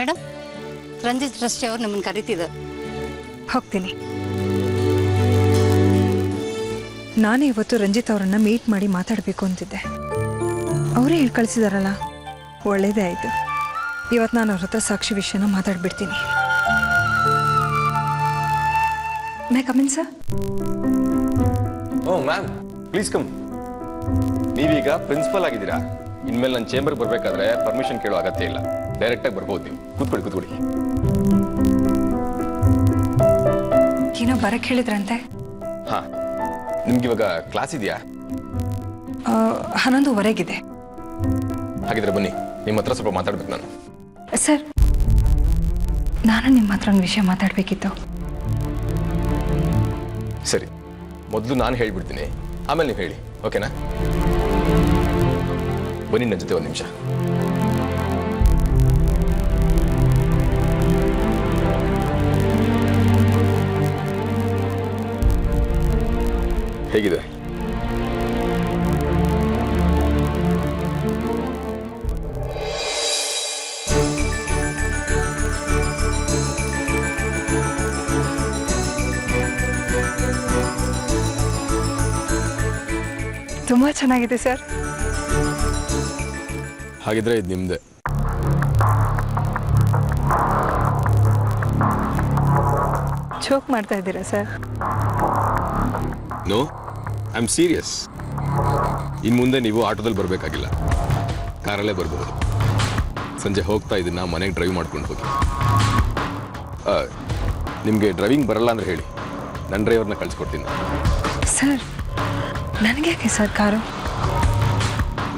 Madam, Ranjit trustee ಅವ್ರು ನಮ್ಮನ್ನು ಕರೀತಿದ್ದಾರೆ. ಹೋಗ್ತೀನಿ. ನಾನೇ ಇವತ್ತು ರಂಜಿತ್ ಅವರನ್ನ ಮೀಟ್ ಮಾಡಿ ಮಾತಾಡಬೇಕು ಅಂತಿದ್ದೆ. ಅವರೇ ಹೇಳಿ ಕಳಿಸಿದಾರಲ್ಲ, ಒಳ್ಳೇದೇ ಆಯಿತು. ಇವತ್ತು ನಾನು ಅವ್ರ ಹತ್ರ ಸಾಕ್ಷಿ ವಿಷಯನ ಮಾತಾಡ್ಬಿಡ್ತೀನಿ. May come in sir? Oh ma'am, please come. ನೀವೀಗ ಪ್ರಿನ್ಸಿಪಲ್ ಆಗಿದ್ದೀರಾ. ಇನ್ಮೇಲೆ ನನ್ನ ಚೇಂಬರ್ಗೆ ಬರಬೇಕಾದ್ರೆ ಪರ್ಮಿಷನ್ ಕೇಳೋ ಅಗತ್ಯ ಇಲ್ಲ, ಡೈರೆಕ್ಟಾಗಿ ಬರ್ಬೋದು ನೀವು. ಕೂತ್ಕೊಳ್ಳಿ. ಏನೋ ಬರಕ್ಕೆ ಹೇಳಿದ್ರಂತೆ. ಹಾಂ, ನಿಮ್ಗೆ ಇವಾಗ ಕ್ಲಾಸ್ ಇದೆಯಾ? 11:15 ಹಾಗಿದ್ರೆ ಬನ್ನಿ, ನಿಮ್ಮ ಹತ್ರ ಸ್ವಲ್ಪ ಮಾತಾಡ್ಬೇಕು ನಾನು. ಸರ್, ನಾನು ನಿಮ್ಮ ಹತ್ರ ಒಂದು ವಿಷಯ ಮಾತಾಡಬೇಕಿತ್ತು. ಸರಿ, ಮೊದಲು ನಾನು ಹೇಳ್ಬಿಡ್ತೀನಿ, ಆಮೇಲೆ ನೀವು ಹೇಳಿ, ಓಕೆನಾ? ಬನ್ನಿ ನನ್ನ ಜೊತೆ ಒಂದು ನಿಮಿಷ. ಹೇಗಿದೆ? ತುಂಬ ಚೆನ್ನಾಗಿದೆ ಸರ್. ಹಾಗಿದ್ರೆ ಇದು ನಿಮ್ದೆ. ಜೋಕ್ ಮಾಡ್ತಾ ಇದ್ದೀರಾ sir? No, I am serious. ಇನ್ನು ಮುಂದೆ ನೀವು ಆಟೋದಲ್ಲಿ ಬರಬೇಕಾಗಿಲ್ಲ, ಕಾರಲ್ಲೇ ಬರಬಹುದು. ಸಂಜೆ ಹೋಗ್ತಾ ಇದನ್ನ ಮನೆಗೆ ಡ್ರೈವ್ ಮಾಡ್ಕೊಂಡು ಹೋಗಿ. ನಿಮಗೆ ಡ್ರೈವಿಂಗ್ ಬರಲ್ಲ ಅಂದ್ರೆ ಹೇಳಿ, ನನ್ನ ಡ್ರೈವರ್ನ ಕಳಿಸ್ಕೊಡ್ತೀನಿ. ಸರ್, ನನಗೆ ಯಾಕೆ ಸರ್ ಕಾರು?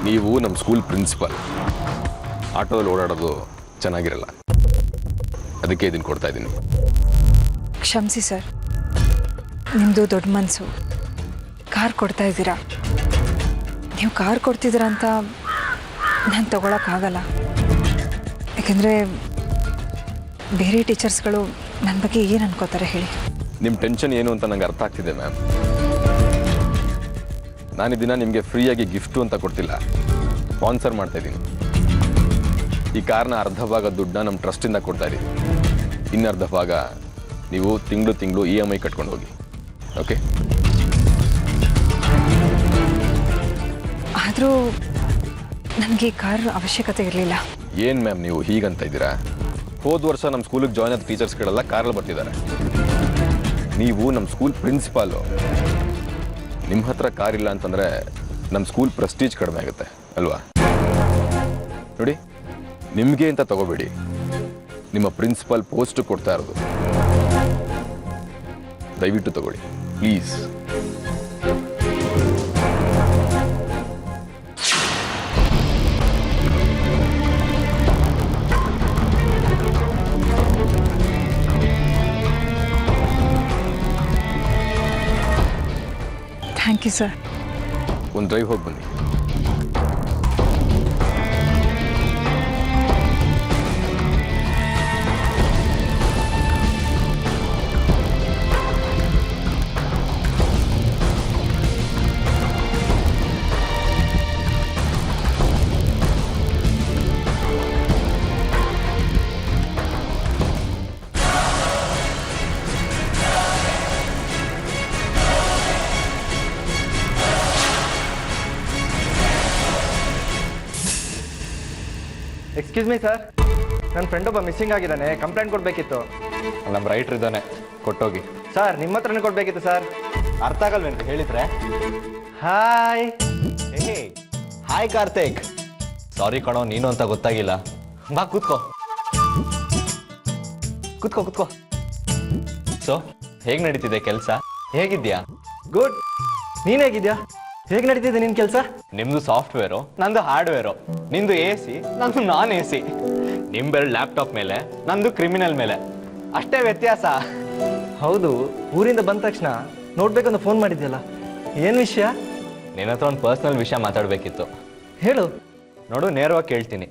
ನೀವು ನಮ್ಮ ಸ್ಕೂಲ್ ಪ್ರಿನ್ಸಿಪಾಲ್. ಆಟೋದಲ್ಲಿ ಓಡಾಡೋದು ಚೆನ್ನಾಗಿರಲ್ಲ, ಅದಕ್ಕೆ ಇದನ್ನು ಕೊಡ್ತಾ ಇದ್ದೀನಿ. ಕ್ಷಮಿಸಿ ಸರ್, ನಿಮ್ಮದು ದೊಡ್ಡ ಮನಸ್ಸು. ಕಾರ್ ಕೊಡ್ತಾ ಇದ್ದೀರಾ. ನೀವು ಕಾರ್ ಕೊಡ್ತಿದ್ದೀರಾ ಅಂತ ನಾನು ತಗೊಳಕ್ಕಾಗಲ್ಲ. ಯಾಕೆಂದರೆ ಬೇರೆ ಟೀಚರ್ಸ್ಗಳು ನನ್ನ ಬಗ್ಗೆ ಏನು ಅನ್ಕೋತಾರೆ ಹೇಳಿ? ನಿಮ್ಮ ಟೆನ್ಷನ್ ಏನು ಅಂತ ನಂಗೆ ಅರ್ಥ ಆಗ್ತಿದೆ ಮ್ಯಾಮ್. ನಾನು ದಿನ ನಿಮಗೆ ಫ್ರೀಯಾಗಿ ಗಿಫ್ಟು ಅಂತ ಕೊಡ್ತಿಲ್ಲ, ಸ್ಪಾನ್ಸರ್ ಮಾಡ್ತಾ ಇದ್ದೀನಿ. ಈ ಕಾರ್ನ ಅರ್ಧ ಭಾಗ ದುಡ್ಡನ್ನ ನಮ್ಮ ಟ್ರಸ್ಟಿಂದ ಕೊಡ್ತಾ ಇದ್ದೀನಿ. ಇನ್ನರ್ಧ ಭಾಗ ನೀವು ತಿಂಗಳು EMI ಕಟ್ಕೊಂಡು ಹೋಗಿ, ಓಕೆ? ಆದರೂ ನನಗೆ ಈ ಕಾರ್ ಅವಶ್ಯಕತೆ ಇರಲಿಲ್ಲ. ಏನು ಮ್ಯಾಮ್ ನೀವು ಹೀಗಂತ ಇದ್ದೀರಾ? ಹೋದ ವರ್ಷ ನಮ್ಮ ಸ್ಕೂಲಿಗೆ ಜಾಯ್ನ್ ಆದ ಟೀಚರ್ಸ್ಗಳೆಲ್ಲ ಕಾರಲ್ಲಿ ಬರ್ತಿದ್ದಾರೆ. ನೀವು ನಮ್ಮ ಸ್ಕೂಲ್ ಪ್ರಿನ್ಸಿಪಾಲು. ನಿಮ್ಮ ಹತ್ರ ಕಾರ್ ಇಲ್ಲ ಅಂತಂದರೆ ನಮ್ಮ ಸ್ಕೂಲ್ ಪ್ರೆಸ್ಟೀಜ್ ಕಡಿಮೆ ಆಗುತ್ತೆ ಅಲ್ವಾ? ನೋಡಿ, ನಿಮಗೆ ಅಂತ ತಗೋಬೇಡಿ, ನಿಮ್ಮ ಪ್ರಿನ್ಸಿಪಾಲ್ ಪೋಸ್ಟ್ ಕೊಡ್ತಾ ಇರೋದು. ದಯವಿಟ್ಟು ತಗೊಳ್ಳಿ ಪ್ಲೀಸ್. Thank you sir. ಒಂದು ಡ್ರೈವ್ ಹೋಗಿ ಬನ್ನಿ. ಎಕ್ಸ್ಕ್ಯೂಸ್ ಮೀ ಸರ್, ನನ್ನ ಫ್ರೆಂಡ್ ಒಬ್ಬ ಮಿಸ್ಸಿಂಗ್ ಆಗಿದ್ದಾನೆ, ಕಂಪ್ಲೇಂಟ್ ಕೊಡಬೇಕಿತ್ತು. ನಮ್ಮ ರೈಟ್ರ್ ಇದ್ದಾನೆ, ಕೊಟ್ಟೋಗಿ. ಸರ್, ನಿಮ್ಮ ಹತ್ರನೇ ಕೊಡಬೇಕಿತ್ತು ಸರ್. ಅರ್ಥ ಆಗಲ್ವೇಂತ ಹೇಳಿದ್ರೆ? Hi. Hey hi Karthik. Sorry ಕಣೋ, ನೀನು ಅಂತ ಗೊತ್ತಾಗಿಲ್ಲ. ಬಾ ಕೂತ್ಕೋ. ಸೊ ಹೇಗೆ ನಡೀತಿದೆ ಕೆಲಸ? ಹೇಗಿದ್ಯಾ? ಗುಡ್. ನೀನು ಹೇಗಿದ್ಯಾ? ಹೇಗೆ ನಡೀತಿದೆ ನಿನ್ನ ಕೆಲಸ? ನಿಮ್ದು ಸಾಫ್ಟ್ವೇರು, ನಂದು ಹಾರ್ಡ್ವೇರು. ನಿಂದು AC, ನಂದು ನಾನ್ AC. ನಿಮ್ಬೆರಡು ಲ್ಯಾಪ್ಟಾಪ್ ಮೇಲೆ, ನಂದು ಕ್ರಿಮಿನಲ್ ಮೇಲೆ. ಅಷ್ಟೇ ವ್ಯತ್ಯಾಸ. ಹೌದು, ಊರಿಂದ ಬಂದ ತಕ್ಷಣ ನೋಡ್ಬೇಕಂತ ಫೋನ್ ಮಾಡಿದ್ಯಲ್ಲ, ಏನು ವಿಷಯ? ನಿನ್ನ ಹತ್ರ ಒಂದು ಪರ್ಸ್ನಲ್ ವಿಷಯ ಮಾತಾಡಬೇಕಿತ್ತು. ಹೇಳು. ನೋಡು, ನೇರವಾಗಿ ಕೇಳ್ತೀನಿ.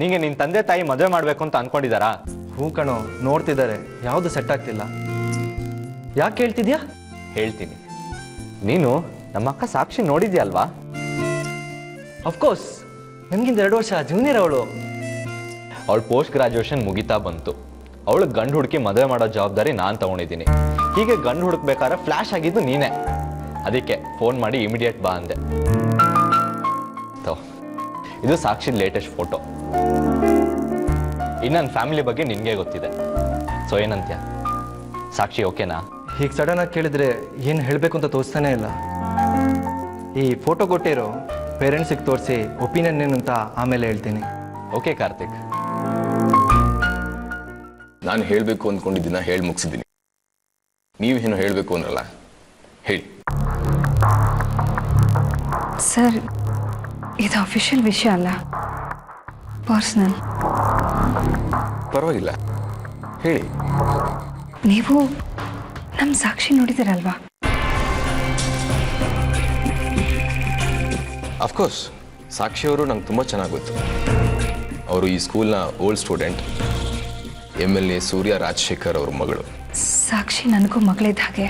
ನಿಂಗೆ ನಿನ್ನ ತಂದೆ ತಾಯಿ ಮದುವೆ ಮಾಡಬೇಕು ಅಂತ ಅನ್ಕೊಂಡಿದ್ದಾರಾ? ಹೂ ಕಣೋ, ನೋಡ್ತಿದ್ದಾರೆ, ಯಾವುದು ಸೆಟ್ ಆಗ್ತಿಲ್ಲ. ಯಾಕೆ ಕೇಳ್ತಿದ್ಯಾ? ಹೇಳ್ತೀನಿ. ನೀನು ನಮ್ಮ ಅಕ್ಕ ಸಾಕ್ಷಿ ನೋಡಿದ್ಯಾ ಅಲ್ವಾ? ಅಫ್ಕೋರ್ಸ್, ನನಗಿಂತ 2 ವರ್ಷ ಜೂನಿಯರ್ ಅವಳು. ಅವಳು ಪೋಸ್ಟ್ ಗ್ರಾಜುಯೇಷನ್ ಮುಗಿತಾ ಬಂತು. ಅವಳು ಗಂಡು ಹುಡುಕಿ ಮದುವೆ ಮಾಡೋ ಜವಾಬ್ದಾರಿ ನಾನು ತಗೊಂಡಿದ್ದೀನಿ. ಹೀಗೆ ಗಂಡು ಹುಡುಕ್ಬೇಕಾದ್ರೆ ಫ್ಲ್ಯಾಶ್ ಆಗಿದ್ದು ನೀನೇ. ಅದಕ್ಕೆ ಫೋನ್ ಮಾಡಿ ಇಮಿಡಿಯೇಟ್ ಬಾ ಅಂದೆ. ಇದು ಸಾಕ್ಷಿ ಲೇಟೆಸ್ಟ್ ಫೋಟೋ. ಇನ್ನು ನನ್ನ ಫ್ಯಾಮಿಲಿ ಬಗ್ಗೆ ನಿನಗೆ ಗೊತ್ತಿದೆ. ಸೊ ಏನಂತ್ಯ, ಸಾಕ್ಷಿ ಓಕೆನಾ? ಹೀಗೆ ಸಡನ್ನಾಗಿ ಕೇಳಿದ್ರೆ ಏನು ಹೇಳಬೇಕು ಅಂತ ತೋರಿಸ್ತಾನೆ ಇಲ್ಲ. ಈ ಫೋಟೋ ಕೊಟ್ಟಿರೋ ಪೇರೆಂಟ್ಸಿಗೆ ತೋರಿಸಿ ಒಪಿನಿಯನ್ ಏನು ಅಂತ ಆಮೇಲೆ ಹೇಳ್ತೀನಿ. ಓಕೆ ಕಾರ್ತಿಕ್. ನಾನು ಹೇಳಬೇಕು ಅಂದ್ಕೊಂಡಿದ್ದೀನ ಹೇಳಿ ಮುಗಿಸಿದ್ದೀನಿ. ನೀವೇನು ಹೇಳಬೇಕು ಅನ್ನಲ್ಲ, ಹೇಳಿ. ಸರ್, ಇದು ಅಫಿಷಿಯಲ್ ವಿಷಯ ಅಲ್ಲ, ಪರ್ಸ್ನಲ್. ಪರವಾಗಿಲ್ಲ, ಹೇಳಿ. ನೀವು ನಮ್ಮ ಸಾಕ್ಷಿ ನೋಡಿದಿರಲ್ವಾ? ಅಫ್ಕೋರ್ಸ್, ಸಾಕ್ಷಿಯವರು ನಂಗೆ ತುಂಬ ಚೆನ್ನಾಗಿ ಗೊತ್ತು. ಅವರು ಈ ಸ್ಕೂಲ್ನ ಓಲ್ಡ್ ಸ್ಟೂಡೆಂಟ್, MLA ಸೂರ್ಯ ರಾಜಶೇಖರ್ ಅವ್ರ ಮಗಳು. ಸಾಕ್ಷಿ ನನಗೂ ಮಗಳಿದ್ದ ಹಾಗೆ.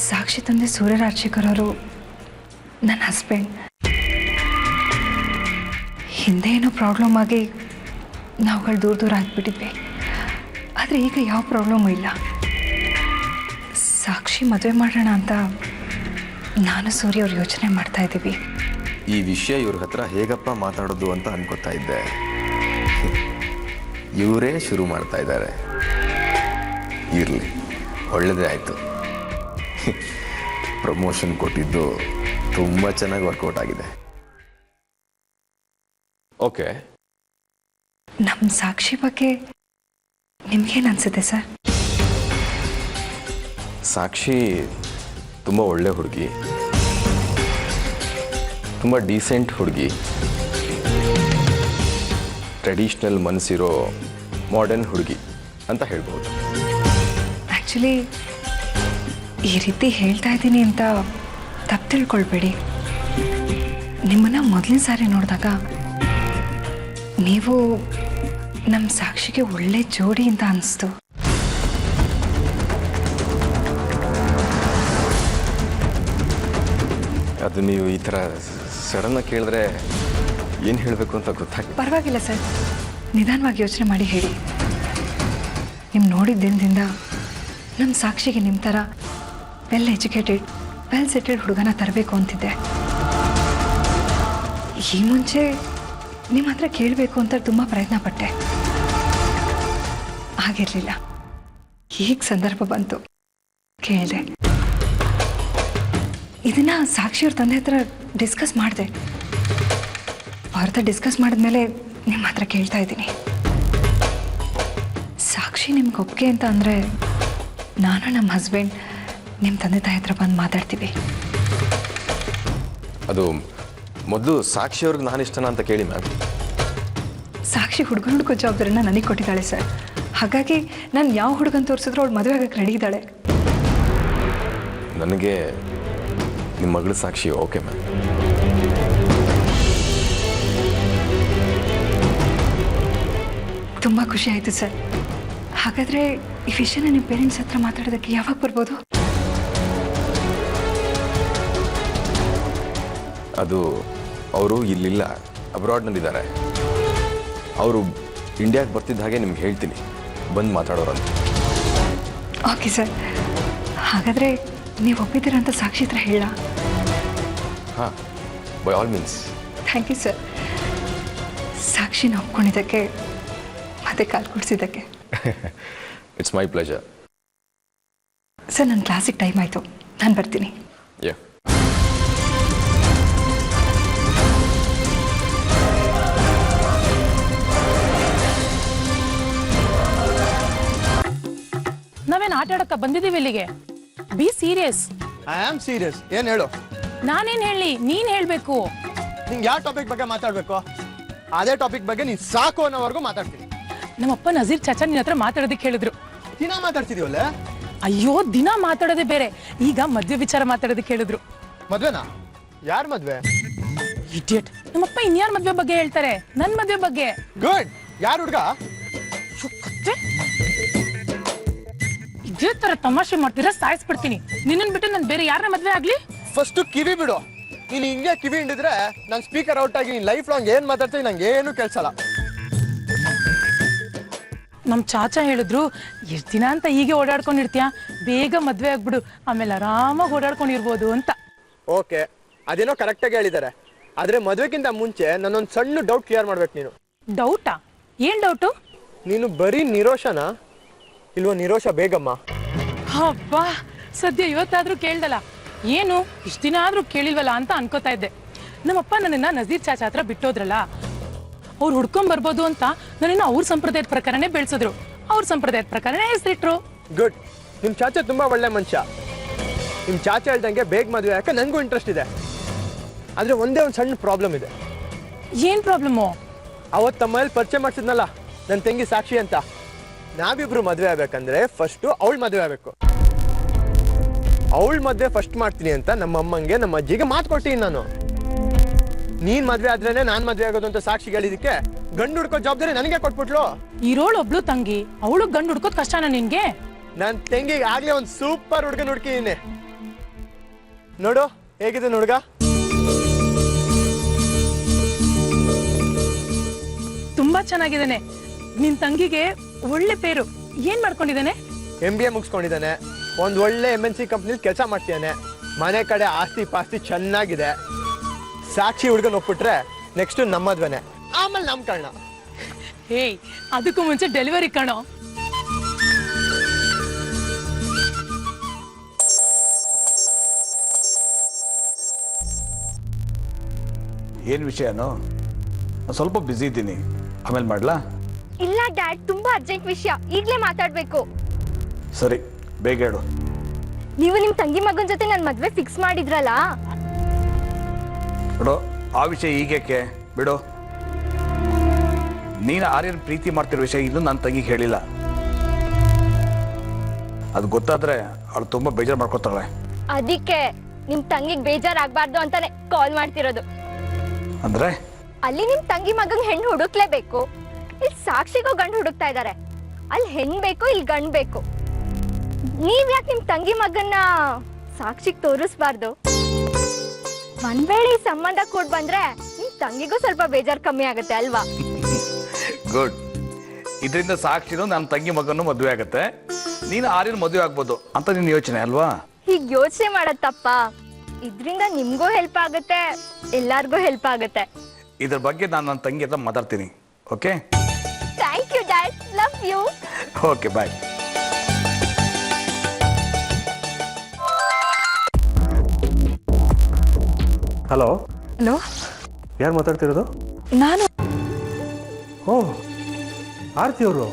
ಸಾಕ್ಷಿ ತಂದೆ ಸೂರ್ಯ ರಾಜಶೇಖರ್ ಅವರು ನನ್ನ ಹಸ್ಬೆಂಡ್. ಹಿಂದೆ ಏನೋ ಪ್ರಾಬ್ಲಮ್ ಆಗಿ ನಾವುಗಳು ದೂರ ದೂರ ಆಗಿಬಿಟ್ಟಿದ್ವಿ. ಆದರೆ ಈಗ ಯಾವ ಪ್ರಾಬ್ಲಮ್ಮು ಇಲ್ಲ. ಸಾಕ್ಷಿ ಮದುವೆ ಮಾಡೋಣ ಅಂತ ನಾನು ಸೂರ್ಯ ಅವ್ರು ಯೋಚನೆ ಮಾಡ್ತಾ ಇದ್ದೀವಿ. ಈ ವಿಷಯ ಇವ್ರ ಹತ್ರ ಹೇಗಪ್ಪ ಮಾತಾಡೋದು ಅಂತ ಅನ್ಕೋತಾ ಇದ್ದೆ. ಇವರೇ ಶುರು ಮಾಡ್ತಾ ಇದ್ದಾರೆ. ಇರಲಿ, ಒಳ್ಳೆಯದೇ ಆಯಿತು. ಪ್ರಮೋಷನ್ ಕೊಟ್ಟಿದ್ದು ತುಂಬ ಚೆನ್ನಾಗಿ ವರ್ಕೌಟ್ ಆಗಿದೆ. ಓಕೆ, ನಮ್ಮ ಸಾಕ್ಷಿ ಬಗ್ಗೆ ನಿಮ್ಗೇನು ಅನಿಸುತ್ತೆ ಸರ್? ಸಾಕ್ಷಿ ತುಂಬ ಒಳ್ಳೆ ಹುಡುಗಿ, ತುಂಬ ಡೀಸೆಂಟ್ ಹುಡುಗಿ, ಟ್ರೆಡಿಷ್ನಲ್ ಮನಸ್ಸಿರೋ ಮಾಡರ್ನ್ ಹುಡುಗಿ ಅಂತ ಹೇಳ್ಬೋದು. ಆ್ಯಕ್ಚುಲಿ ಈ ರೀತಿ ಹೇಳ್ತಾ ಇದ್ದೀನಿ ಅಂತ ತಪ್ಪು ತಿಳ್ಕೊಳ್ಬೇಡಿ. ನಿಮ್ಮನ್ನು ಮೊದಲನೇ ಸಾರಿ ನೋಡಿದಾಗ ನೀವು ನಮ್ಮ ಸಾಕ್ಷಿಗೆ ಒಳ್ಳೆ ಜೋಡಿ ಅಂತ ಅನಿಸ್ತು. ಅದು ನೀವು ಈ ಥರ ಸಡನ್ನಾಗಿ ಕೇಳಿದ್ರೆ ಏನು ಹೇಳಬೇಕು ಅಂತ ಗೊತ್ತಾಗ್ತದೆ. ಪರವಾಗಿಲ್ಲ ಸರ್, ನಿಧಾನವಾಗಿ ಯೋಚನೆ ಮಾಡಿ ಹೇಳಿ. ನಿಮ್ಮ ನೋಡಿದ ದಿನದಿಂದ ನಮ್ಮ ಸಾಕ್ಷಿಗೆ ನಿಮ್ಮ ಥರ ವೆಲ್ ಎಜುಕೇಟೆಡ್, ವೆಲ್ ಸೆಟೆಡ್ ಹುಡುಗನ ತರಬೇಕು ಅಂತಿದ್ದೆ. ಈ ಮುಂಚೆ ನಿಮ್ಮ ಹತ್ರ ಕೇಳಬೇಕು ಅಂತ ತುಂಬ ಪ್ರಯತ್ನ ಪಟ್ಟೆ, ಆಗಿರಲಿಲ್ಲ. ಈಗ ಸಂದರ್ಭ ಬಂತು, ಕೇಳಿದೆ. ಇದನ್ನು ಸಾಕ್ಷಿಯವ್ರ ತಂದೆ ಹತ್ರ ಡಿಸ್ಕಸ್ ಮಾಡಿದೆ. ಅವ್ರ ಹತ್ರ ಡಿಸ್ಕಸ್ ಮಾಡಿದ್ಮೇಲೆ ನಿಮ್ಮ ಹತ್ರ ಕೇಳ್ತಾ ಇದ್ದೀನಿ. ಸಾಕ್ಷಿ ನಿಮ್ಗೆ ಒಪ್ಪಿಗೆ ಅಂತ ಅಂದರೆ ನಾನು ನಮ್ಮ ಹಸ್ಬೆಂಡ್ ನಿಮ್ಮ ತಂದೆ ತಾಯಿ ಹತ್ರ ಬಂದು ಮಾತಾಡ್ತೀವಿ. ಅದು ಮೊದಲು ಸಾಕ್ಷಿಯವ್ರಿಗೆ ನಾನು ಇಷ್ಟನಾ ಅಂತ ಕೇಳಿ ಮ್ಯಾಮ್. ಸಾಕ್ಷಿ ಹುಡುಗೋ ಜವಾಬ್ದಾರಿನ ನನಗೆ ಕೊಟ್ಟಿದ್ದಾಳೆ ಸರ್. ಹಾಗಾಗಿ ನಾನು ಯಾವ ಹುಡುಗನ ತೋರಿಸಿದ್ರು ಅವಳು ಮದುವೆ ಆಗಕ್ಕೆ ರೆಡಿ ಇದ್ದಾಳೆ. ನನಗೆ ನಿಮ್ಮ ಮಗಳು ಸಾಕ್ಷಿ ಓಕೆ ಮ್ಯಾಮ್. ತುಂಬ ಖುಷಿ ಆಯಿತು ಸರ್. ಹಾಗಾದರೆ ಈ ವಿಷಯನ ನಿಮ್ಮ ಪೇರೆಂಟ್ಸ್ ಹತ್ರ ಮಾತಾಡೋದಕ್ಕೆ ಯಾವಾಗ ಬರ್ಬೋದು? ಅದು ಅವರು ಇಲ್ಲಿಲ್ಲ, ಅಬ್ರಾಡ್ನಲ್ಲಿದ್ದಾರೆ. ಅವರು ಇಂಡಿಯಾಗೆ ಬರ್ತಿದ್ದ ಹಾಗೆ ನಿಮ್ಗೆ ಹೇಳ್ತೀನಿ, ಬಂದು ಮಾತಾಡೋರಂತ. Okay sir. ಹಾಗಾದರೆ ನೀವು ಒಪ್ಪಿದ್ದೀರಂತ ಸಾಕ್ಷಿ ಹತ್ರ ಹೇಳ? ಹಾಂ, by all means. Thank you sir. ಸಾಕ್ಷಿನ ಒಪ್ಕೊಂಡಿದ್ದಕ್ಕೆ ಮತ್ತೆ ಕಾಲ್ ಕೊಡಿಸಿದ್ದಕ್ಕೆ. It's my pleasure. ಸರ್, ನನ್ನ ಕ್ಲಾಸಿಗೆ ಟೈಮ್ ಆಯಿತು, ನಾನು ಬರ್ತೀನಿ. ಯಾ. ನಾವೇನು ಆಟ ಆಡಕ್ಕ ಬಂದಿದ್ದೀವಿ ಇಲ್ಲಿಗೆ. Be serious. I am serious. ಏನು ಹೇಳು? ನಾನೇನು ಹೇಳಿ, ನೀನ್ ಹೇಳ್ಬೇಕು. ನಿಂಗೆ ಯಾವ ಟಾಪಿಕ್ ಬಗ್ಗೆ ಮಾತಾಡಬೇಕು ಅದೇ ಟಾಪಿಕ್ ಬಗ್ಗೆ ನೀನು ಸಾಕು ಅನ್ನೋವರೆಗೂ ಮಾತಾಡ್ತೀನಿ. ನಮ್ಮಪ್ಪ ನಜೀರ್ ಚಾಚಾ ನಿನ್ನ ಹತ್ರ ಮಾತಾಡೋದಕ್ಕೆ ಹೇಳಿದ್ರು. ದಿನ ಮಾತಾಡ್ತಿದೀವಲ್ಲ? ಅಯ್ಯೋ, ದಿನ ಮಾತಾಡೋದೇ ಬೇರೆ, ಈಗ ಮದ್ವೆ ವಿಚಾರ ಮಾತಾಡೋದಕ್ಕೆ ಹೇಳಿದ್ರು. ಮದ್ವೆನಾ? ಯಾರ್ ಮದ್ವೆ? ಇಡಿಯಟ್. ನಮ್ಮಪ್ಪ ಇನ್ಯಾರ ಮದ್ವೆ ಬಗ್ಗೆ ಹೇಳ್ತಾರೆ? ನನ್ ಮದ್ವೆ ಬಗ್ಗೆ. ಗುಡ್. ಯಾರು ಹುಡುಗ? ಇದೇ ತರ ತಮಾಷೆ ಮಾಡ್ತೀರಾ, ಸಾಯಿಸ್ಬಿಡ್ತೀನಿ. ನಿನ್ನನ್ ಬಿಟ್ಟು ನಾನು ಬೇರೆ ಯಾರನ್ನ ಮದ್ವೆ ಆಗ್ಲಿ? ಫಸ್ಟ್ ಕಿವಿ ಬಿಡು. ನೀನು ಹಿಂಗೆ ಕಿವಿ ಹಿಂಡಿದ್ರೆ ನನ್ನ ಸ್ಪೀಕರ್ ಔಟ್ ಆಗಿ ಲೈಫ್ ಲಾಂಗ್ ಏನ್ ಮಾತಾಡ್ತೀನಿ ನಂಗೆ ಏನು ಕೇಳಿಸಲ್ಲ. ನಮ್ಮ ಚಾಚಾ ಹೇಳಿದ್ರು ಎಷ್ಟು ದಿನ ಅಂತ ಹೀಗೆ ಓಡಾಡ್ಕೊಂಡಿರ್ತೀಯ, ಬೇಗ ಮದುವೆ ಆಗ್ಬಿಡು, ಆಮೇಲೆ ಆರಾಮಾಗಿ ಓಡಾಡ್ಕೊಂಡಿರ್ಬೋದು ಅಂತ. ಓಕೆ, ಅದೇನೋ ಕರೆಕ್ಟಾಗಿ ಹೇಳಿದ್ದಾರೆ. ಆದರೆ ಮದುವೆಗಿಂತ ಮುಂಚೆ ನನ್ನೊಂದು ಸಣ್ಣ ಡೌಟ್ ಕ್ಲಿಯರ್ ಮಾಡ್ಬೇಕು ನೀನು. ಡೌಟಾ? ಏನು ಡೌಟು? ನೀನು ಬರೀ ನಿರೋಷನಾ ಇಲ್ವೋ ನಿರೋಷ ಬೇಗಮ್ಮ? ಹಬ್ಬಾ, ಸದ್ಯ ಇವತ್ತಾದ್ರೂ ಕೇಳ್ದಲ್ಲ. ಏನು ಇಷ್ಟು ದಿನ ಆದ್ರೂ ಕೇಳಿಲ್ವಲ್ಲ ಅಂತ ಅನ್ಕೋತಾ ಇದ್ದೆ. ನಮ್ಮಪ್ಪ ನನ್ನನ್ನ ನಜೀರ್ ಚಾಚಾ ಹತ್ರ ಬಿಟ್ಟೋದ್ರಲ್ಲ, ಅವ್ರು ಹುಡ್ಕೊಂಡ್ ಬರ್ಬೋದು ಅಂತ ನನ್ನನ್ನು ಅವ್ರ ಸಂಪ್ರದಾಯದ ಪ್ರಕಾರನೇ ಬೆಳೆಸಿದ್ರು, ಅವ್ರ ಸಂಪ್ರದಾಯದ ಪ್ರಕಾರನೇ ಹೆಸರಿಟ್ರು. ಗುಡ್. ನಿಮ್ಮ ಚಾಚಾ ತುಂಬಾ ಒಳ್ಳೆ ಮನುಷ್ಯ. ನಿಮ್ಮ ಚಾಚಾ ಹೇಳ್ದಂಗೆ ಬೇಗ ಮದುವೆ ಯಾಕೆ ನನಗೂ ಇಂಟ್ರೆಸ್ಟ್ ಇದೆ. ಆದರೆ ಒಂದೇ ಒಂದು ಸಣ್ಣ ಪ್ರಾಬ್ಲಮ್ ಇದೆ. ಏನ್ ಪ್ರಾಬ್ಲಮ್ಮು? ಅವತ್ತು ತಮ್ಮಲ್ಲಿ ಪರಿಚಯ ಮಾಡಿಸಿದ್ನಲ್ಲ ನನ್ನ ತಂಗಿ ಸಾಕ್ಷಿ ಅಂತ, ನಾವಿಬ್ರು ಮದುವೆ ಆಗ್ಬೇಕಂದ್ರೆ ಫಸ್ಟು ಅವಳು ಮದುವೆ ಆಗಬೇಕು. ಅವಳು ಮದುವೆ ಫಸ್ಟ್ ಮಾಡ್ತೀನಿ ಅಂತ ನಮ್ಮ ಅಮ್ಮಂಗೆ ನಮ್ಮ ಅಜ್ಜಿಗೆ ಮಾತು ಕೊಟ್ಟಿನಿ ನಾನು. ನೀನ್ ಮದುವೆ ಆದ್ರೇನೆ ನಾನು ಮದುವೆ ಆಗೋದು ಅಂತ ಸಾಕ್ಷಿಗೆ ಹೇಳಿದಕ್ಕೆ ಗಂಡು ಹುಡ್ಕೋ ಜವಾಬ್ದಾರಿ ನನಗೆ ಕೊಟ್ಬಿಟ್ಲು. ಇರೋಳು ಒಬ್ಳು ತಂಗಿ, ಅವಳು ಗಂಡು ಹುಡ್ಕೋದ್ ಕಷ್ಟನಾ ನಿನ್ಗೆ? ನನ್ನ ತಂಗಿಗೆ ಆಗ್ಲೇ ಒಂದು ಸೂಪರ್ ಹುಡುಗನ ಹುಡುಕಿದ್ದೀನಿ. ನೋಡು ಹೇಗಿದೆ ಹುಡುಗ. ತುಂಬಾ ಚೆನ್ನಾಗಿದ್ದಾನೆ. ನಿನ್ ತಂಗಿಗೆ ಒಳ್ಳೆ ಪೇರು. ಏನ್ ಮಾಡ್ಕೊಂಡಿದ್ದಾನೆ? MBA ಮುಗಿಸ್ಕೊಂಡಿದ್ದಾನೆ. ಒಂದು ಒಳ್ಳೆ MNC ಕಂಪ್ನಿಲಿ ಕೆಲಸ ಮಾಡ್ತಿದ್ದಾನೆ. ಮನೆ ಕಡೆ ಆಸ್ತಿ ಪಾಸ್ತಿ ಚೆನ್ನಾಗಿದೆ. ಸಾಕ್ಷಿ ಹುಡುಗನ ಒಪ್ಪಿಟ್ರೆ ನೆಕ್ಸ್ಟ್ ನಮ್ಮ ಮದ್ವೆನೆ, ಆಮೇಲೆ ನಮ್ ಕಳ್ಳ. ಹೇಯ್, ಅದಕ್ಕೂ ಮುಂಚೆ ಡೆಲಿವರಿ ಕಣೋ. ಏನು ವಿಷಯನೋ? ಸ್ವಲ್ಪ ಬ್ಯುಸಿ ಇದ್ದೀನಿ, ಆಮೇಲೆ ಮಾಡ್ಲಾ? ಇಲ್ಲ ಡ್ಯಾಡ್, ತುಂಬಾ ಅರ್ಜೆಂಟ್ ವಿಷಯ, ಈಗಲೇ ಮಾತಾಡ್ಬೇಕು. ಸರಿ, ಬೇಗ ಹೇಳು. ನೀವು ನಿಮ್ ತಂಗಿ ಮಗನ ಜೊತೆ ನನ್ನ ಮದ್ವೆ ಫಿಕ್ಸ್ ಮಾಡಿದ್ರಲ್ಲ? ಬಿಡು, ಆ ವಿಷಯ ಈಗೇಕೆ ಬಿಡು. ನೀನು ಆರ್ಯನ್ ಪ್ರೀತಿ ಮಾಡ್ತಿರೋ ವಿಷಯ ಇನ್ನೂ ನನ್ನ ತಂಗಿಗೆ ಹೇಳಿಲ್ಲ. ಅದು ಗೊತ್ತಾದ್ರೆ ಅವಳು ತುಂಬಾ ಬೇಜಾರು ಮಾಡ್ಕೊತಾಳೆ. ಅದಕ್ಕೆ ನಿಮ್ ತಂಗಿಗೆ ಬೇಜಾರಾಗ್ಬಾರ್ದು ಅಂತಾನೆ ಕಾಲ್ ಮಾಡ್ತಿರೋದು. ಅಂದ್ರೆ ಅಲ್ಲಿ ನಿಮ್ ತಂಗಿ ಮಗಂಗ್ ಹೆಣ್ಣು ಹುಡುಕ್ಲೇಬೇಕು, ಇಲ್ಲಿ ಸಾಕ್ಷಿಗೂ ಗಂಡು ಹುಡುಕ್ತಾ ಇದಾರೆ. ಅಲ್ಲಿ ಹೆಣ್ ಬೇಕು, ಇಲ್ಲಿ ಗಂಡ್ ಬೇಕು. ನೀವ್ ಯಾಕೆ ನಿಮ್ ತಂಗಿ ಮಗನ್ನ ಸಾಕ್ಷಿಗ್ ತೋರಿಸ್ಬಾರ್ದು? ಒಂದ್ ವೇಳೆ ಈ ಸಂಬಂಧ ಕೂಡ್ ಬಂದ್ರೆ ನಿಮ್ ತಂಗಿಗೂ ಸ್ವಲ್ಪ ಬೇಜಾರ್ ಕಮ್ಮಿ ಆಗುತ್ತೆ ಅಲ್ವಾ? ಗುಡ್. ಇದರಿಂದ ಸಾಕ್ಷಿನೂ ನನ್ನ ತಂಗಿ ಮಗನೂ ಮದುವೆ ಆಗತ್ತೆ, ನೀನು ಆರ್ಯನ್ ಮದುವೆ ಆಗ್ಬೋದು ಅಂತ ನಿನ್ನ ಯೋಚನೆ ಅಲ್ವಾ? ಹೀಗ್ ಯೋಚನೆ ಮಾಡೋದ್ ತಪ್ಪ? ಇದ್ರಿಂದ ನಿಮ್ಗೂ ಹೆಲ್ಪ್ ಆಗುತ್ತೆ, ಎಲ್ಲಾರ್ಗೂ ಹೆಲ್ಪ್ ಆಗುತ್ತೆ. ಇದ್ರ ಬಗ್ಗೆ ನಾನು ನನ್ನ ತಂಗಿ ಹತ್ರ ಮಾತಾಡ್ತೀನಿ. Okay? Thank you dad, love you. Okay, bye. Hello hello, ಯಾರು ಮಾತಾಡ್ತಿರೋದು? ನಾನು ಓ, ಆರ್ತಿ ಅವರು.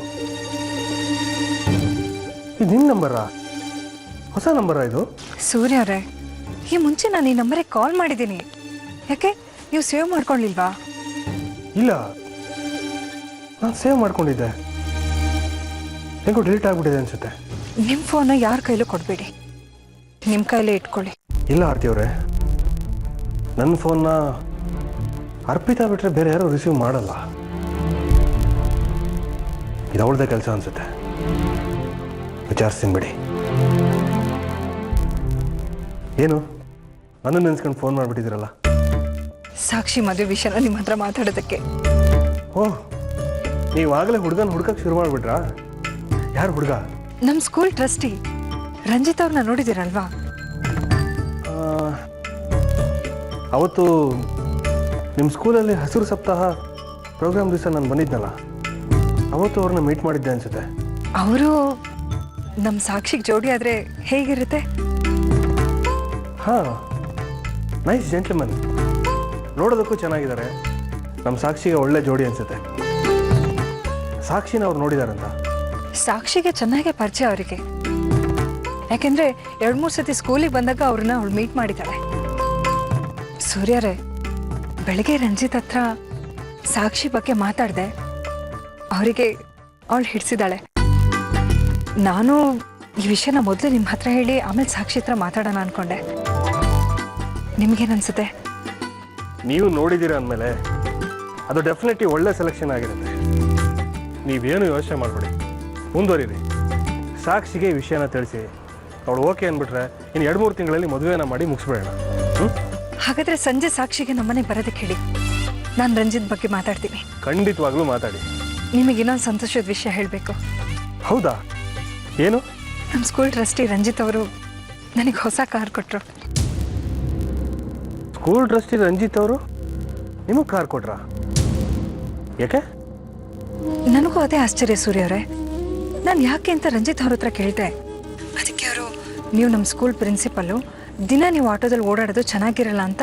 ಇದು ನಿಮ್ಮ ನಂಬರಾ? ಹೊಸ ನಂಬರಾ ಇದು? ಸೂರ್ಯ ಅವರೇ, ಈ ಮುಂಚೆ ನಾನು ಈ ನಂಬರಿಗೆ ಕಾಲ್ ಮಾಡಿದ್ದೀನಿ. ಯಾಕೆ ನೀವು ಸೇವ್ ಮಾಡ್ಕೊಳ್ಳಿಲ್ವಾ? ಇಲ್ಲ, ನಾನು ಸೇವ್ ಮಾಡ್ಕೊಂಡಿದ್ದೆ, ಹೆಂಗೋ ಡಿಲೀಟ್ ಆಗಿಬಿಟ್ಟಿದೆ ಅನ್ಸುತ್ತೆ. ನಿಮ್ಮ ಫೋನ್ನ ಯಾರ ಕೈಲೂ ಕೊಡಬೇಡಿ, ನಿಮ್ಮ ಕೈಲೇ ಇಟ್ಕೊಳ್ಳಿ. ಇಲ್ಲ ಆರ್ತಿ ಅವರೇ, ನನ್ನ ಫೋನ್ನ ಅರ್ಪಿತಾ ಬಿಟ್ಟರೆ ಬೇರೆ ಯಾರು ರಿಸೀವ್ ಮಾಡಲ್ಲ. ಇದು ಅವಳದೇ ಕೆಲಸ ಅನ್ಸುತ್ತೆ, ವಿಚಾರಿಸ್ತೀನಿ ಬಿಡಿ. ಏನು ನನ್ನ ನೆನ್ಸ್ಕೊಂಡು ಫೋನ್ ಮಾಡಿಬಿಟ್ಟಿದ್ದೀರಲ್ಲ? ಸಾಕ್ಷಿ ಮದುವೆ ವಿಷಯನ ನಿಮ್ಮ ಹತ್ರ ಮಾತಾಡೋದಕ್ಕೆ. ಓಹ್, ನೀವಾಗಲೇ ಹುಡುಗನ ಹುಡ್ಕಕ್ಕೆ ಶುರು ಮಾಡಿಬಿಟ್ರಾ? ಯಾರು ಹುಡುಗ? ನಮ್ಮ ಸ್ಕೂಲ್ ಟ್ರಸ್ಟಿ ರಂಜಿತ್ ಅವ್ರನ್ನ ನೋಡಿದ್ದೀರಲ್ವಾ? ಅವತ್ತು ನಿಮ್ಮ ಸ್ಕೂಲಲ್ಲಿ ಹಸಿರು ಸಪ್ತಾಹ ಪ್ರೋಗ್ರಾಮ್ ದಿವಸ ನಾನು ಬಂದಿದ್ನಲ್ಲ, ಅವತ್ತು ಅವ್ರನ್ನ ಮೀಟ್ ಮಾಡಿದ್ದೆ ಅನ್ಸುತ್ತೆ. ಅವರು ನಮ್ಮ ಸಾಕ್ಷಿಗೆ ಜೋಡಿ ಆದರೆ ಹೇಗಿರುತ್ತೆ? ಹಾಂ, ನೈಸ್ ಜೆಂಟ್ಲ್ಮನ್, ನೋಡೋದಕ್ಕೂ ಚೆನ್ನಾಗಿದ್ದಾರೆ. ನಮ್ಮ ಸಾಕ್ಷಿಗೆ ಒಳ್ಳೆ ಜೋಡಿ ಅನ್ಸುತ್ತೆ. ಸಾಕ್ಷಿನ ಅವ್ರು ನೋಡಿದಾರಂತ? ಸಾಕ್ಷಿಗೆ ಚೆನ್ನಾಗೇ ಪರಿಚಯ ಅವರಿಗೆ, ಯಾಕೆಂದರೆ 2-3 ಸತಿ ಸ್ಕೂಲಿಗೆ ಬಂದಾಗ ಅವ್ರನ್ನ ಅವಳು ಮೀಟ್ ಮಾಡಿದ್ದಾಳೆ. ಸೂರ್ಯರೇ, ಬೆಳಗ್ಗೆ ರಂಜಿತ್ ಹತ್ರ ಸಾಕ್ಷಿ ಬಗ್ಗೆ ಮಾತಾಡಿದೆ, ಅವರಿಗೆ ಅವಳು ಹಿಡಿಸಿದಾಳೆ. ನಾನು ಈ ವಿಷಯನ ಮೊದಲು ನಿಮ್ಮ ಹತ್ರ ಹೇಳಿ ಆಮೇಲೆ ಸಾಕ್ಷಿ ಹತ್ರ ಮಾತಾಡೋಣ ಅನ್ಕೊಂಡೆ. ನಿಮಗೇನನ್ಸುತ್ತೆ? ನೀವು ನೋಡಿದ್ದೀರ ಅಂದಮೇಲೆ ಅದು ಡೆಫಿನೆಟ್ಲಿ ಒಳ್ಳೆ ಸೆಲೆಕ್ಷನ್ ಆಗಿರುತ್ತೆ. ನೀವೇನು ಯೋಚನೆ ಮಾಡಬೇಡಿ, ಮುಂದುವರಿರಿ. ಸಾಕ್ಷಿಗೆ ಈ ವಿಷಯನ ತಿಳಿಸಿ, ಅವಳು ಓಕೆ ಅಂದ್ಬಿಟ್ರೆ ಇನ್ನು 2-3 ತಿಂಗಳಲ್ಲಿ ಮದುವೆನ ಮಾಡಿ ಮುಗಿಸ್ಬೇಡ. ಹಾಗಾದರೆ ಸಂಜೆ ಸಾಕ್ಷಿಗೆ ನಮ್ಮನೆಗೆ ಬರೋದಕ್ಕೆ ಹೇಳಿ, ನಾನು ರಂಜಿತ್ ಬಗ್ಗೆ ಮಾತಾಡ್ತೀನಿ. ಖಂಡಿತವಾಗ್ಲೂ ಮಾತಾಡಿ. ನಿಮಗೆ ಇನ್ನೊಂದು ಸಂತೋಷದ ವಿಷಯ ಹೇಳಬೇಕು. ಹೌದಾ? ಏನು? ನಮ್ಮ ಸ್ಕೂಲ್ ಟ್ರಸ್ಟಿ ರಂಜಿತ್ ಅವರು ನನಗೆ ಹೊಸ ಕಾರ್ ಕೊಟ್ಟರು. ಸ್ಕೂಲ್ ಟ್ರಸ್ಟಿ ರಂಜಿತ್ ಅವರು ನಿಮಗೆ ಕಾರ್ ಕೊಟ್ರಾ? ಯಾಕೆ? ನನಗೂ ಅದೇ ಆಶ್ಚರ್ಯ ಸೂರ್ಯ ಅವರೇ. ನಾನು ಯಾಕೆ ಅಂತ ರಂಜಿತ್ ಅವ್ರ ಹತ್ರ ಕೇಳಿದೆ. ಅದಕ್ಕೆ ಅವರು, ನೀವು ನಮ್ಮ ಸ್ಕೂಲ್ ಪ್ರಿನ್ಸಿಪಲ್ಲು, ದಿನ ನೀವು ಆಟೋದಲ್ಲಿ ಓಡಾಡೋದು ಚೆನ್ನಾಗಿರಲ್ಲ ಅಂತ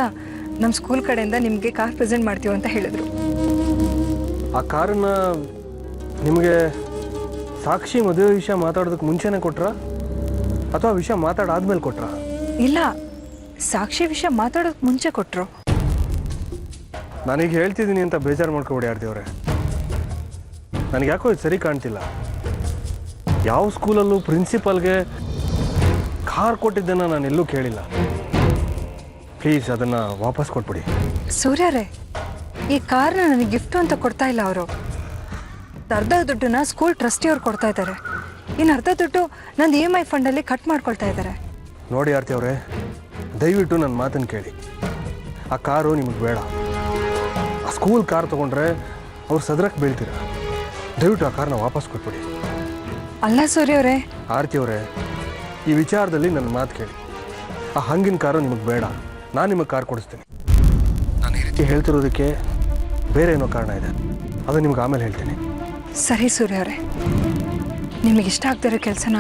ನಮ್ಮ ಸ್ಕೂಲ್ ಕಡೆಯಿಂದ ನಿಮಗೆ ಕಾರ್ ಪ್ರೆಸೆಂಟ್ ಮಾಡ್ತೀವಿ ಅಂತ ಹೇಳಿದರು. ಆ ಕಾರನ್ನು ನಿಮಗೆ ಸಾಕ್ಷಿ ಮದುವೆ ವಿಷಯ ಮಾತಾಡೋದಕ್ಕೆ ಮುಂಚೆನೇ ಕೊಟ್ರಾ ಅಥವಾ ವಿಷಯ ಮಾತಾಡಾದ್ಮೇಲೆ ಕೊಟ್ರಾ? ಇಲ್ಲ, ಸಾಕ್ಷಿ ವಿಷಯ ಮಾತಾಡೋದಕ್ಕೆ ಮುಂಚೆ ಕೊಟ್ಟರು. ನಾನೀಗ ಹೇಳ್ತಿದ್ದೀನಿ ಅಂತ ಬೇಜಾರು ಮಾಡ್ಕೊಬೇಡಿ ಆರ್ತಿ ಅವರೇ. ನನಗೆ ಯಾಕೋ ಇದು ಸರಿ ಕಾಣ್ತಿಲ್ಲ. ಯಾವ ಸ್ಕೂಲಲ್ಲೂ ಪ್ರಿನ್ಸಿಪಾಲ್ಗೆ ಕಾರ್ ಕೊಟ್ಟಿದ್ದನ್ನು ನಾನು ಎಲ್ಲೂ ಕೇಳಿಲ್ಲ. ಪ್ಲೀಸ್ ಅದನ್ನು ವಾಪಸ್ ಕೊಟ್ಬಿಡಿ. ಸೂರ್ಯರೇ, ಈ ಕಾರ್ನ ನನಗೆ ಗಿಫ್ಟು ಅಂತ ಕೊಡ್ತಾ ಇಲ್ಲ ಅವರು. ಅರ್ಧ ದುಡ್ಡನ್ನ ಸ್ಕೂಲ್ ಟ್ರಸ್ಟಿಯವ್ರು ಕೊಡ್ತಾ ಇದ್ದಾರೆ. ಇನ್ನು ಅರ್ಧ ದುಡ್ಡು ನಂದು EMI ಫಂಡಲ್ಲಿ ಕಟ್ ಮಾಡ್ಕೊಳ್ತಾ ಇದ್ದಾರೆ. ನೋಡಿ ಆರ್ತಿ ಅವರೇ, ದಯವಿಟ್ಟು ನನ್ನ ಮಾತನ್ನು ಕೇಳಿ. ಆ ಕಾರು ನಿಮಗೆ ಬೇಡ. ಆ ಸ್ಕೂಲ್ ಕಾರ್ ತೊಗೊಂಡ್ರೆ ಅವ್ರು ಸದ್ರಕ್ಕೆ ಬೀಳ್ತೀರ. ದಯವಿಟ್ಟು ಆ ಕಾರ್ನ ವಾಪಸ್ ಕೊಟ್ಬಿಡಿ. ಅಲ್ಲ ಸೂರ್ಯವರೇ. ಆರ್ತಿ ಅವರೇ, ಈ ವಿಚಾರದಲ್ಲಿ ನನ್ನ ಮಾತು ಕೇಳಿ. ಆ ಹಂಗಿನ ಕಾರು ನಿಮಗೆ ಬೇಡ. ನಾನು ನಿಮಗೆ ಕಾರ್ ಕೊಡಿಸ್ತೀನಿ. ನಾನು ಈ ರೀತಿ ಹೇಳ್ತಿರೋದಕ್ಕೆ ಬೇರೆ ಏನೋ ಕಾರಣ ಇದೆ. ಅದು ನಿಮ್ಗೆ ಆಮೇಲೆ ಹೇಳ್ತೀನಿ. ಸರಿ ಸೂರ್ಯವರೇ, ನಿಮಗೆ ಇಷ್ಟ ಆಗ್ತಿರೋ ಕೆಲಸನ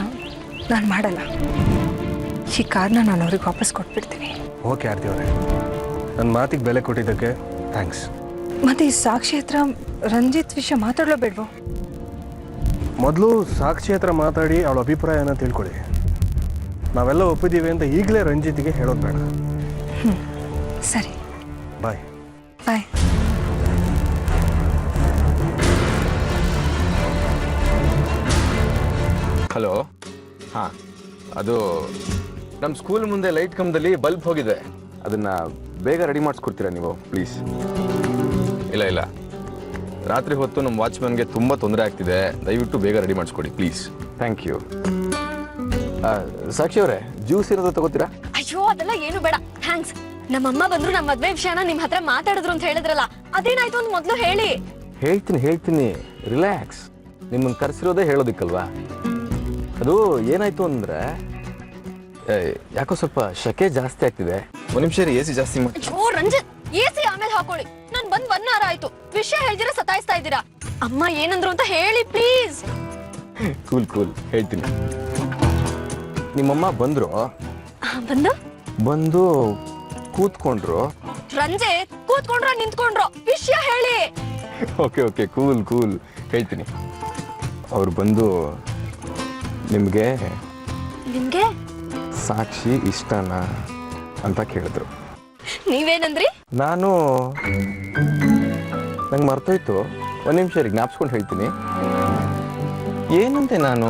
ನಾನು ಮಾಡಲ್ಲ. ಈ ಕಾರ್ನ ನಾನು ಅವ್ರಿಗೆ ವಾಪಸ್ ಕೊಟ್ಬಿಡ್ತೀನಿ. ಓಕೆ ಆರ್ತಿ ಅವರೇ, ನನ್ನ ಮಾತಿಗೆ ಬೆಲೆ ಕೊಟ್ಟಿದ್ದಕ್ಕೆ ಥ್ಯಾಂಕ್ಸ್. ಮತ್ತೆ ಈ ಸಾಕ್ಷಿ ಹತ್ರ ರಂಜಿತ್ ವಿಷಯ ಮಾತಾಡಲೋ ಬೇಡವೋ? ಮೊದಲು ಸಾಕ್ಷಿ ಹತ್ರ ಮಾತಾಡಿ ಅವಳ ಅಭಿಪ್ರಾಯನ ತಿಳ್ಕೊಳ್ಳಿ. ನಾವೆಲ್ಲ ಒಪ್ಪಿದ್ದೀವಿ ಅಂತ ಈಗಲೇ ರಂಜಿತ್ಗೆ ಹೇಳೋದು ಬೇಡ. ಸರಿ, ಬಾಯ್. ಬಾಯ್. ಹಲೋ. ಹಾಂ, ಅದು ನಮ್ಮ ಸ್ಕೂಲ್ ಮುಂದೆ ಲೈಟ್ ಕಂಬದಲ್ಲಿ ಬಲ್ಬ್ ಹೋಗಿದೆ. ಅದನ್ನು ಬೇಗ ರೆಡಿ ಮಾಡಿಸ್ಕೊಡ್ತೀರಾ ನೀವು ಪ್ಲೀಸ್? ಇಲ್ಲ ಇಲ್ಲ, ರಾತ್ರಿ ಹೊತ್ತು ನಮ್ಮ ವಾಚ್ಮನ್ಗೆ ತುಂಬ ತೊಂದರೆ ಆಗ್ತಿದೆ. ದಯವಿಟ್ಟು ಬೇಗ ರೆಡಿ ಮಾಡಿಸ್ಕೊಡಿ ಪ್ಲೀಸ್. Thank you. ಸಾಕ್ಷಿ ಅವರೇ, ಜ್ಯೂಸ್ ಇರೋದು ತಗೋತೀರಾ? ಅಯ್ಯೋ, ಅದೆಲ್ಲ ಏನು ಬೇಡ, ಥ್ಯಾಂಕ್ಸ್. ನಮ್ಮಮ್ಮ ಬಂದ್ರು ನಮ್ಮ ಮದ್ವೆ ವಿಷಯನ ನಿಮ್ ಹತ್ರ ಮಾತಾಡಿದ್ರು ಅಂತ ಹೇಳಿದ್ರಲ್ಲ, ಅದೇನಾಯ್ತು ಅಂತ ಮೊದಲು ಹೇಳಿ. ಹೇಳ್ತೀನಿ, ರಿಲ್ಯಾಕ್ಸ್. ನಿಮ್ಮನ್ನು ಕರೆಸಿರೋದೇ ಹೇಳೋದಿಕ್ಕಲ್ವಾ? ಅದು ಏನಾಯ್ತು ಅಂದ್ರೆ, ಯಾಕೋ ಸ್ವಲ್ಪ ಶಕೆ ಜಾಸ್ತಿ ಆಗ್ತಿದೆ. ಒಂದು ನಿಮಿಷ AC ಜಾಸ್ತಿ ಮಾಡಿ. ಅಯ್ಯೋ ರಂಜಿತ್, AC ಆಮೇಲೆ ಹಾಕೊಳ್ಳಿ. ನಾನ್ ಬಂದ್ 1 hour ಆಯ್ತು. ವಿಷಯ ಹೇಳ್ದಿರಾ ಸತಾಯಿಸ್ತಾ ಇದ್ದೀರಾ. ಅಮ್ಮ ಏನಂದ್ರು ಅಂತ ಹೇಳಿ ಪ್ಲೀಸ್. ಕೂಲ್ ಹೇಳ್ತೀನಿ. ನಿಮ್ಮಮ್ಮ ಬಂದ್ರು. ಬಂದು ಕೂತ್ಕೊಂಡ್ರು. ರಂಜಿತ್, ಕೂತ್ಕೊಂಡ್ರ ನಿಂತ್ಕೊಂಡ್ರು, ವಿಷಯ ಹೇಳಿ. ಓಕೆ ಕೂಲ್ ಹೇಳ್ತೀನಿ. ಅವ್ರು ಬಂದು ನಿಮ್ಗೆ ಸಾಕ್ಷಿ ಇಷ್ಟನಾ ಅಂತ ಕೇಳಿದ್ರು. ನೀವೇನಂದ್ರಿ? ನಾನು ನಂಗೆ ಮರ್ತೋಯ್ತು. ಒಂದು ನಿಮಿಷ ಜ್ಞಾಪಿಸ್ಕೊಂಡು ಹೇಳ್ತೀನಿ. ಏನಂತೆ ನಾನು?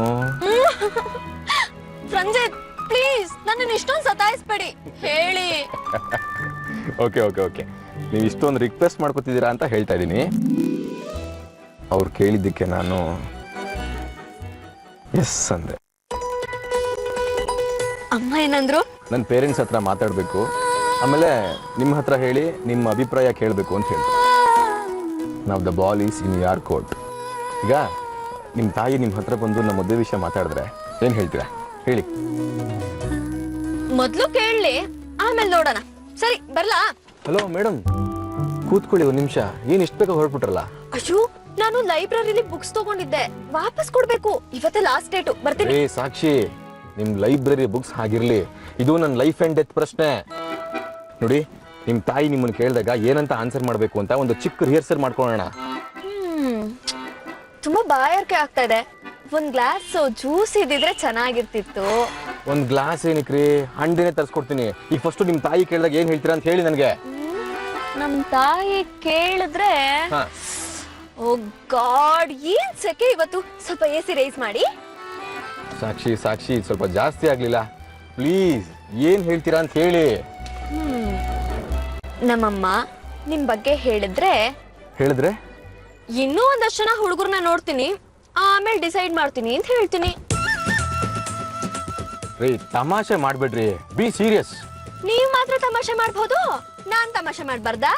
ರಂಜಿತ್ ಪ್ಲೀಸ್, ನನ್ನನ್ನು ಇಷ್ಟೊಂದು ಸತಾಯಿಸ್ಬೇಡಿ, ಹೇಳಿ. ಓಕೆ ನೀವು ಇಷ್ಟೊಂದು ರಿಕ್ವೆಸ್ಟ್ ಮಾಡ್ಕೊತಿದ್ದೀರಾ ಅಂತ ಹೇಳ್ತಾ ಇದ್ದೀನಿ. ಅವ್ರು ಕೇಳಿದ್ದಕ್ಕೆ ನಾನು ಎಸ್ ಅಂದೆ. ಅಮ್ಮ ಏನಂದ್ರು? ನನ್ನ ಪೇರೆಂಟ್ಸ್ ಹತ್ರ ಮಾತಾಡಬೇಕು, ಆಮೇಲೆ ನಿಮ್ಮ ಹತ್ರ ಹೇಳಿ ನಿಮ್ಮ ಅಭಿಪ್ರಾಯ ಕೇಳಬೇಕು ಅಂತ ಹೇಳಿದ್ರು. ನಾವು ದ ಬಾಲ್ ಈಸ್ ಇನ್ ಯಾರ್ ಕೋರ್ಟ್. ಈಗ ನಿಮ್ಮ ತಾಯಿ ನಿಮ್ಮ ಹತ್ರ ಬಂದು ನಮ್ಮ ಮದುವೆ ವಿಷಯ ಮಾತಾಡಿದ್ರೆ ಏನು ಹೇಳ್ತೀರಾ ಹೇಳಿ? ಮೊದ್ಲು ಕೇಳಲಿ, ಆಮೇಲೆ ನೋಡೋಣ. ಸರಿ, ಬರ್ಲಾ? ಹಲೋ ಮೇಡಮ್, ಕೂತ್ಕೊಳ್ಳಿ ಒಂದು ನಿಮಿಷ. ಏನು ಇಷ್ಟು ಬೇಗ ಹೊರಟ್ಬಿಟ್ರಲ್ಲ? ಅಯ್ಯೋ, ನಾನು ಲೈಬ್ರರಿಲಿ ಬುಕ್ಸ್ ತಗೊಂಡಿದ್ದೆ, ವಾಪಸ್ ಕೊಡ್ಬೇಕು. ಇವತ್ತೇ ಲಾಸ್ಟ್ ಡೇಟು, ಬರ್ತೀನಿ. ಸಾಕ್ಷಿ, ನಿಮ್ ಲೈಬ್ರರಿ ಬುಕ್ಸ್ ಆಗಿರ್ಲಿ, ಇದು ನನ್ನ ಲೈಫ್ ಅಂಡ್ ಡೆತ್ ಪ್ರಶ್ನೆ. ನೋಡಿ, ನಿಮ್ ತಾಯಿ ನಿಮ್ಮನ್ನ ಕೇಳಿದಾಗ ಏನಂತ ಆನ್ಸರ್ ಮಾಡ್ಬೇಕು ಅಂತ ಒಂದು ಚಿಕ್ಕ ರಿಹರ್ಸಲ್ ಮಾಡ್ಕೊಳ್ಳೋಣ. ತುಂಬಾ ಬಾಯಾರಿಕೆ ಆಗ್ತಾ ಇದೆ. ಒಂದ್ ಗ್ಲಾಸ್ ಜ್ಯೂಸ್ ಇದ್ದಿದ್ರೆ ಚೆನ್ನಾಗಿರ್ತಿತ್ತು. ಒಂದ್ ಗ್ಲಾಸ್ ಏನಕ್ರಿ, ಹಣ್ಣಿನೇ ತರ್ಸ್ಕೊಡ್ತೀನಿ. ಈಗ ಫಸ್ಟ್ ನಿಮ್ ತಾಯಿ ಕೇಳಿದಾಗ ಏನ್ ಹೇಳ್ತೀರಾ ಅಂತ ಹೇಳಿ ನನಗೆ. ನಮ್ ತಾಯಿ ಕೇಳಿದ್ರೆ, ಓ ಗಾಡ್, ಏನ್ ಸೆಕೆ ಇವತ್ತು. ಸ್ವಲ್ಪ AC ರೈಸ್ ಮಾಡಿ. ಸಾಕ್ಷಿ ಸ್ವಲ್ಪ ಜಾಸ್ತಿ ಆಗ್ಲಿಲ್ಲ ಪ್ಲೀಸ್? ಏನ್ ಹೇಳ್ತೀರಾ ಅಂತ ಹೇಳಿ. ನಮ್ಮಮ್ಮ ನಿಮ್ ಬಗ್ಗೆ ಹೇಳಿದ್ರೆ ಇನ್ನೂ ಒಂದಷ್ಟು ಜನ ಹುಡುಗರನ್ನ ನೋಡ್ತೀನಿ, ಆಮೇಲೆ ಡಿಸೈಡ್ ಮಾಡ್ತೀನಿ ಅಂತ ಹೇಳ್ತೀನಿ. ತಮಾಷೆ ಮಾಡ್ಬೇಡ್ರಿ, ಬಿ ಸೀರಿಯಸ್. ನೀವ್ ಮಾತ್ರ ತಮಾಷೆ ಮಾಡ್ಬೋದು, ನಾನ್ ತಮಾಷೆ ಮಾಡ್ಬಾರ್ದಾ?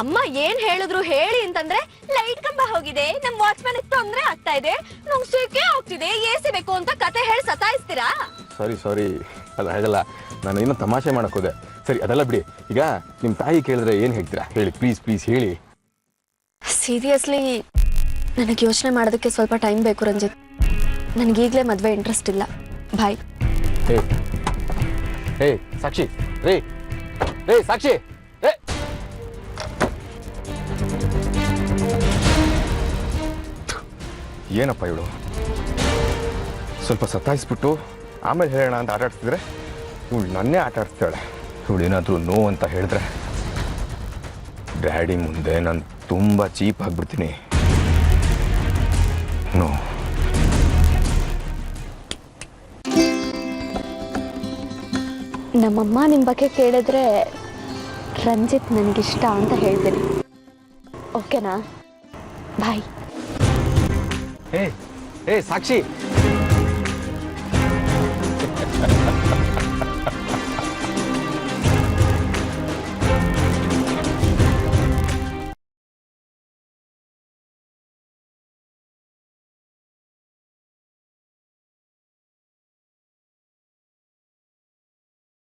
ಅಮ್ಮ ಏನ್ ಹೇಳಿದ್ರು ಹೇಳಿ ಅಂತಂದ್ರೆ ಲೈಟ್ ಕಂಬ ಹೋಗಿದೆ, ನಮ್ ವಾಚ್ಮ್ಯಾನ್ ತೊಂದ್ರೆ ಆಗ್ತಾ ಇದೆ, ನಮ್ಗೆ ಸೆಕೆ ಆಗ್ತಿದೆ, ಎಸಿ ಬೇಕು ಅಂತ ಕತೆ ಹೇಳಿ ಸತಾಯಿಸ್ತೀರಾ? ಸಾರಿ ಅಲ್ಲ ಹಾಗಲ್ಲ, ನಾನು ಏನೋ ತಮಾಷೆ ಮಾಡಕ್ ಹೋದೆ. ಸರಿ ಅದೆಲ್ಲ ಬಿಡಿ. ಈಗ ನಿಮ್ಮ ತಾಯಿ ಕೇಳಿದ್ರೆ ಏನು ಹೇಳ್ತೀರಾ ಹೇಳಿ, ಪ್ಲೀಸ್ ಹೇಳಿ. ಸೀರಿಯಸ್ಲಿ ನನಗೆ ಯೋಚನೆ ಮಾಡೋದಕ್ಕೆ ಸ್ವಲ್ಪ ಟೈಮ್ ಬೇಕು ರಂಜಿತ್. ನನಗೀಗಲೇ ಮದುವೆ ಇಂಟ್ರೆಸ್ಟ್ ಇಲ್ಲ. ಬಾಯ್. ಹೇ ಸಾಕ್ಷಿ, ರೇ ಸಾಕ್ಷಿ, ಏನಪ್ಪ ಇವಳು ಸ್ವಲ್ಪ ಸತಾಯಿಸ್ಬಿಟ್ಟು ಆಮೇಲೆ ಹೇಳೋಣ ಅಂತ ಆಟ ಆಡ್ತಿದ್ರೆ ಇವಳು ನನ್ನೇ ಆಟ ಆಡ್ತಾಳೆ. ಇವಳು ಏನಾದರೂ ನೋ ಅಂತ ಹೇಳಿದ್ರೆ ಡ್ಯಾಡಿ ಮುಂದೆ ನಾನು ತುಂಬ ಚೀಪ್ ಆಗಿಬಿಡ್ತೀನಿ. ನೋ. ನಮ್ಮಮ್ಮ ನಿಮ್ಮ ಬಗ್ಗೆ ಕೇಳಿದ್ರೆ ರಂಜಿತ್ ನನಗಿಷ್ಟ ಅಂತ ಹೇಳ್ತೀನಿ. ಓಕೆನಾ? ಬಾಯ್. ಸಾಕ್ಷಿ